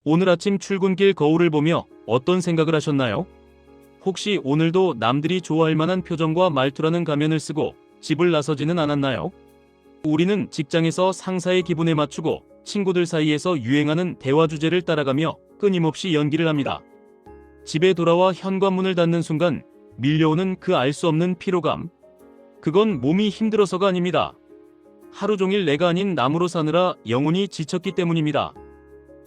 오늘 아침 출근길 거울을 보며 어떤 생각을 하셨나요? 혹시 오늘도 남들이 좋아할 만한 표정과 말투라는 가면을 쓰고 집을 나서지는 않았나요? 우리는 직장에서 상사의 기분에 맞추고 친구들 사이에서 유행하는 대화 주제를 따라가며 끊임없이 연기를 합니다. 집에 돌아와 현관문을 닫는 순간 밀려오는 그 알 수 없는 피로감. 그건 몸이 힘들어서가 아닙니다. 하루 종일 내가 아닌 남으로 사느라 영혼이 지쳤기 때문입니다.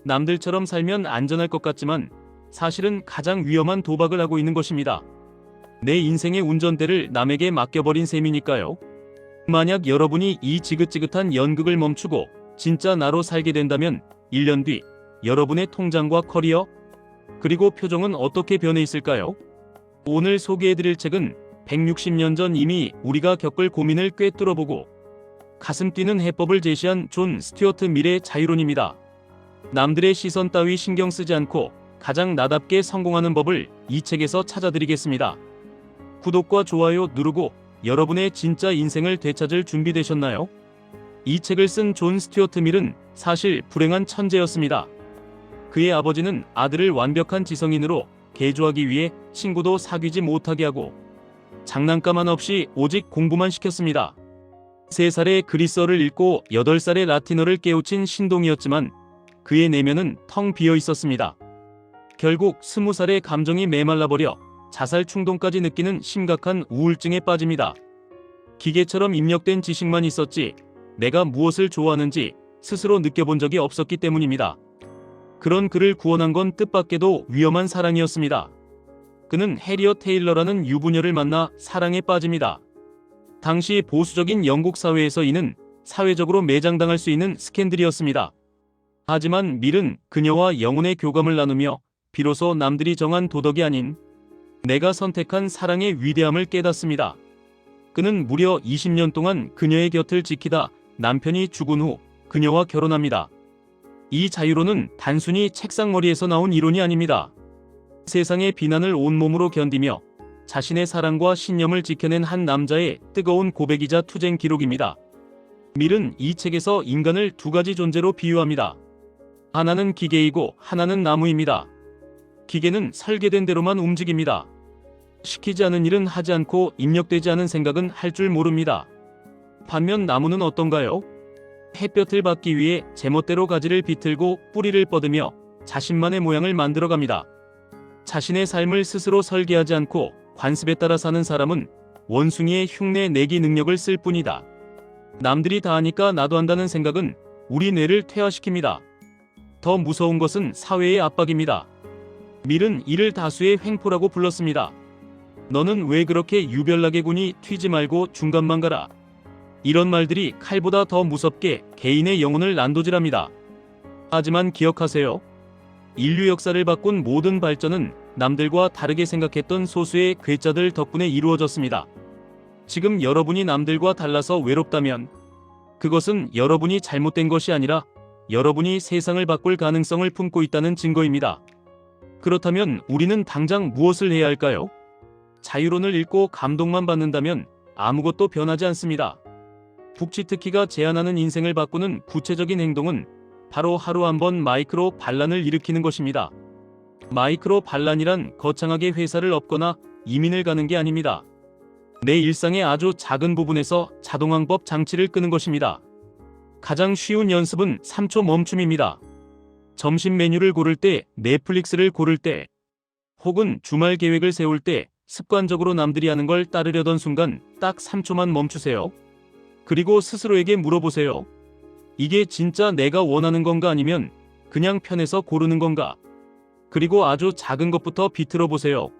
남들처럼 살면 안전할 것 같지만 사실은 가장 위험한 도박을 하고 있는 것입니다. 내 인생의 운전대를 남에게 맡겨버린 셈이니까요. 만약 여러분이 이 지긋지긋한 연극을 멈추고 진짜 나로 살게 된다면 1년 뒤 여러분의 통장과 커리어, 그리고 표정은 어떻게 변해 있을까요? 오늘 소개해드릴 책은 160년 전 이미 우리가 겪을 고민을 꿰뚫어보고 가슴 뛰는 해법을 제시한 존 스튜어트 밀의 자유론입니다. 남들의 시선 따위 신경 쓰지 않고 가장 나답게 성공하는 법을 이 책에서 찾아드리겠습니다. 구독과 좋아요 누르고 여러분의 진짜 인생을 되찾을 준비되셨나요? 이 책을 쓴 존 스튜어트 밀은 사실 불행한 천재였습니다. 그의 아버지는 아들을 완벽한 지성인으로 개조하기 위해 친구도 사귀지 못하게 하고 장난감 하나 없이 오직 공부만 시켰습니다. 3살에 그리스어를 읽고 8살에 라틴어를 깨우친 신동이었지만 그의 내면은 텅 비어 있었습니다. 결국 20살에 감정이 메말라버려 자살 충동까지 느끼는 심각한 우울증에 빠집니다. 기계처럼 입력된 지식만 있었지 내가 무엇을 좋아하는지 스스로 느껴본 적이 없었기 때문입니다. 그런 그를 구원한 건 뜻밖에도 위험한 사랑이었습니다. 그는 해리엇 테일러라는 유부녀를 만나 사랑에 빠집니다. 당시 보수적인 영국 사회에서 이는 사회적으로 매장당할 수 있는 스캔들이었습니다. 하지만 밀은 그녀와 영혼의 교감을 나누며 비로소 남들이 정한 도덕이 아닌 내가 선택한 사랑의 위대함을 깨닫습니다. 그는 무려 20년 동안 그녀의 곁을 지키다 남편이 죽은 후 그녀와 결혼합니다. 이 자유론은 단순히 책상머리에서 나온 이론이 아닙니다. 세상의 비난을 온몸으로 견디며 자신의 사랑과 신념을 지켜낸 한 남자의 뜨거운 고백이자 투쟁 기록입니다. 밀은 이 책에서 인간을 2가지 존재로 비유합니다. 하나는 기계이고 하나는 나무입니다. 기계는 설계된 대로만 움직입니다. 시키지 않은 일은 하지 않고 입력되지 않은 생각은 할 줄 모릅니다. 반면 나무는 어떤가요? 햇볕을 받기 위해 제멋대로 가지를 비틀고 뿌리를 뻗으며 자신만의 모양을 만들어갑니다. 자신의 삶을 스스로 설계하지 않고 관습에 따라 사는 사람은 원숭이의 흉내 내기 능력을 쓸 뿐이다. 남들이 다 하니까 나도 한다는 생각은 우리 뇌를 퇴화시킵니다. 더 무서운 것은 사회의 압박입니다. 밀은 이를 다수의 횡포라고 불렀습니다. 너는 왜 그렇게 유별나게 구니 튀지 말고 중간만 가라. 이런 말들이 칼보다 더 무섭게 개인의 영혼을 난도질합니다. 하지만 기억하세요. 인류 역사를 바꾼 모든 발전은 남들과 다르게 생각했던 소수의 괴짜들 덕분에 이루어졌습니다. 지금 여러분이 남들과 달라서 외롭다면 그것은 여러분이 잘못된 것이 아니라 여러분이 세상을 바꿀 가능성을 품고 있다는 증거입니다. 그렇다면 우리는 당장 무엇을 해야 할까요? 자유론을 읽고 감동만 받는다면 아무것도 변하지 않습니다. 북치트키가 제안하는 인생을 바꾸는 구체적인 행동은 바로 하루 한 번 마이크로 반란을 일으키는 것입니다. 마이크로 반란이란 거창하게 회사를 엎거나 이민을 가는 게 아닙니다. 내 일상의 아주 작은 부분에서 자동항법 장치를 끄는 것입니다. 가장 쉬운 연습은 3초 멈춤입니다. 점심 메뉴를 고를 때, 넷플릭스를 고를 때, 혹은 주말 계획을 세울 때 습관적으로 남들이 하는 걸 따르려던 순간 딱 3초만 멈추세요. 그리고 스스로에게 물어보세요. 이게 진짜 내가 원하는 건가 아니면 그냥 편해서 고르는 건가? 그리고 아주 작은 것부터 비틀어 보세요.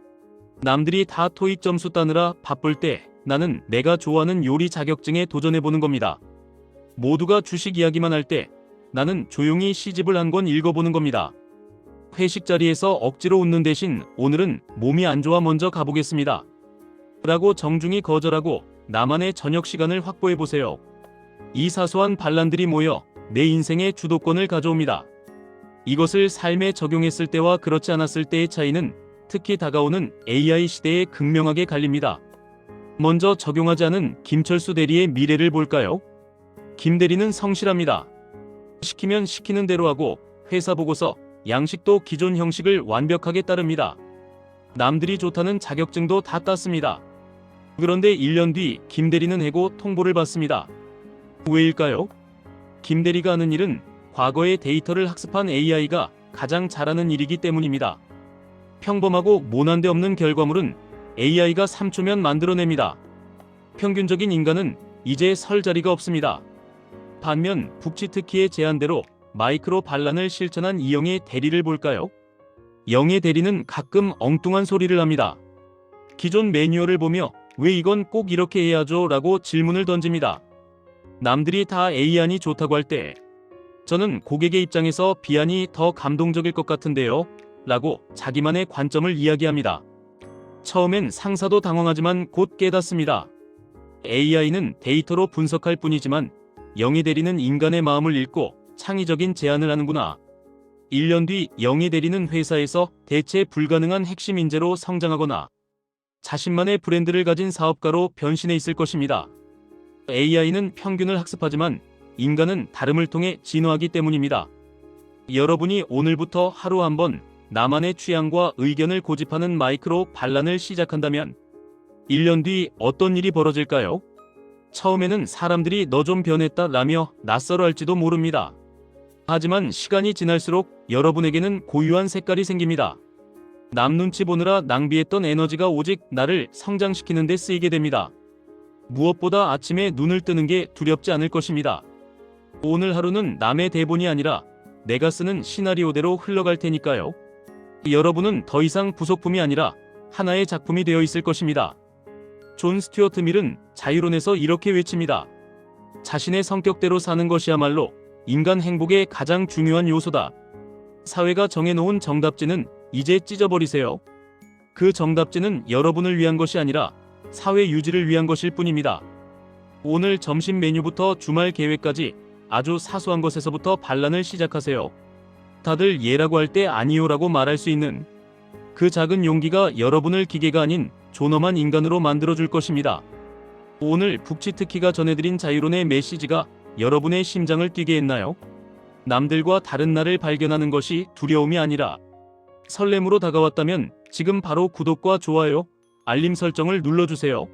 남들이 다 토익 점수 따느라 바쁠 때 나는 내가 좋아하는 요리 자격증에 도전해보는 겁니다. 모두가 주식 이야기만 할 때 나는 조용히 시집을 한 권 읽어보는 겁니다. 회식 자리에서 억지로 웃는 대신 오늘은 몸이 안 좋아 먼저 가보겠습니다. 라고 정중히 거절하고 나만의 저녁 시간을 확보해보세요. 이 사소한 반란들이 모여 내 인생의 주도권을 가져옵니다. 이것을 삶에 적용했을 때와 그렇지 않았을 때의 차이는 특히 다가오는 AI 시대에 극명하게 갈립니다. 먼저 적용하지 않은 김철수 대리의 미래를 볼까요? 김 대리는 성실합니다. 시키면 시키는 대로 하고 회사 보고서 양식도 기존 형식을 완벽하게 따릅니다. 남들이 좋다는 자격증도 다 땄습니다. 그런데 1년 뒤 김 대리는 해고 통보를 받습니다. 왜일까요? 김 대리가 하는 일은 과거의 데이터를 학습한 AI가 가장 잘하는 일이기 때문입니다. 평범하고 모난데 없는 결과물은 AI가 3초면 만들어냅니다. 평균적인 인간은 이제 설 자리가 없습니다. 반면 북치트키의 제안대로 마이크로 반란을 실천한 이영의 대리를 볼까요? 영의 대리는 가끔 엉뚱한 소리를 합니다. 기존 매뉴얼을 보며 왜 이건 꼭 이렇게 해야죠? 라고 질문을 던집니다. 남들이 다 A안이 좋다고 할 때 저는 고객의 입장에서 B안이 더 감동적일 것 같은데요? 라고 자기만의 관점을 이야기합니다. 처음엔 상사도 당황하지만 곧 깨닫습니다. AI는 데이터로 분석할 뿐이지만 영의 대리는 인간의 마음을 읽고 창의적인 제안을 하는구나. 1년 뒤 영의 대리는 회사에서 대체 불가능한 핵심 인재로 성장하거나 자신만의 브랜드를 가진 사업가로 변신해 있을 것입니다. AI는 평균을 학습하지만 인간은 다름을 통해 진화하기 때문입니다. 여러분이 오늘부터 하루 한번 나만의 취향과 의견을 고집하는 마이크로 반란을 시작한다면 1년 뒤 어떤 일이 벌어질까요? 처음에는 사람들이 너 좀 변했다 라며 낯설어할지도 모릅니다. 하지만 시간이 지날수록 여러분에게는 고유한 색깔이 생깁니다. 남 눈치 보느라 낭비했던 에너지가 오직 나를 성장시키는 데 쓰이게 됩니다. 무엇보다 아침에 눈을 뜨는 게 두렵지 않을 것입니다. 오늘 하루는 남의 대본이 아니라 내가 쓰는 시나리오대로 흘러갈 테니까요. 여러분은 더 이상 부속품이 아니라 하나의 작품이 되어 있을 것입니다. 존 스튜어트 밀은 자유론에서 이렇게 외칩니다. 자신의 성격대로 사는 것이야말로 인간 행복의 가장 중요한 요소다. 사회가 정해놓은 정답지는 이제 찢어버리세요. 그 정답지는 여러분을 위한 것이 아니라 사회 유지를 위한 것일 뿐입니다. 오늘 점심 메뉴부터 주말 계획까지 아주 사소한 것에서부터 반란을 시작하세요. 다들 예라고 할 때 아니요라고 말할 수 있는 그 작은 용기가 여러분을 기계가 아닌 존엄한 인간으로 만들어줄 것입니다. 오늘 북치트키가 전해드린 자유론의 메시지가 여러분의 심장을 뛰게 했나요? 남들과 다른 나를 발견하는 것이 두려움이 아니라 설렘으로 다가왔다면 지금 바로 구독과 좋아요, 알림 설정을 눌러주세요.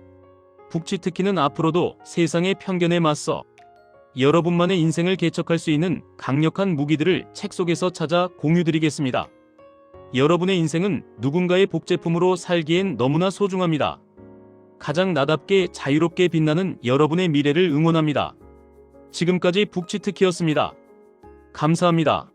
북치트키는 앞으로도 세상의 편견에 맞서 여러분만의 인생을 개척할 수 있는 강력한 무기들을 책 속에서 찾아 공유드리겠습니다. 여러분의 인생은 누군가의 복제품으로 살기엔 너무나 소중합니다. 가장 나답게 자유롭게 빛나는 여러분의 미래를 응원합니다. 지금까지 북치트키였습니다. 감사합니다.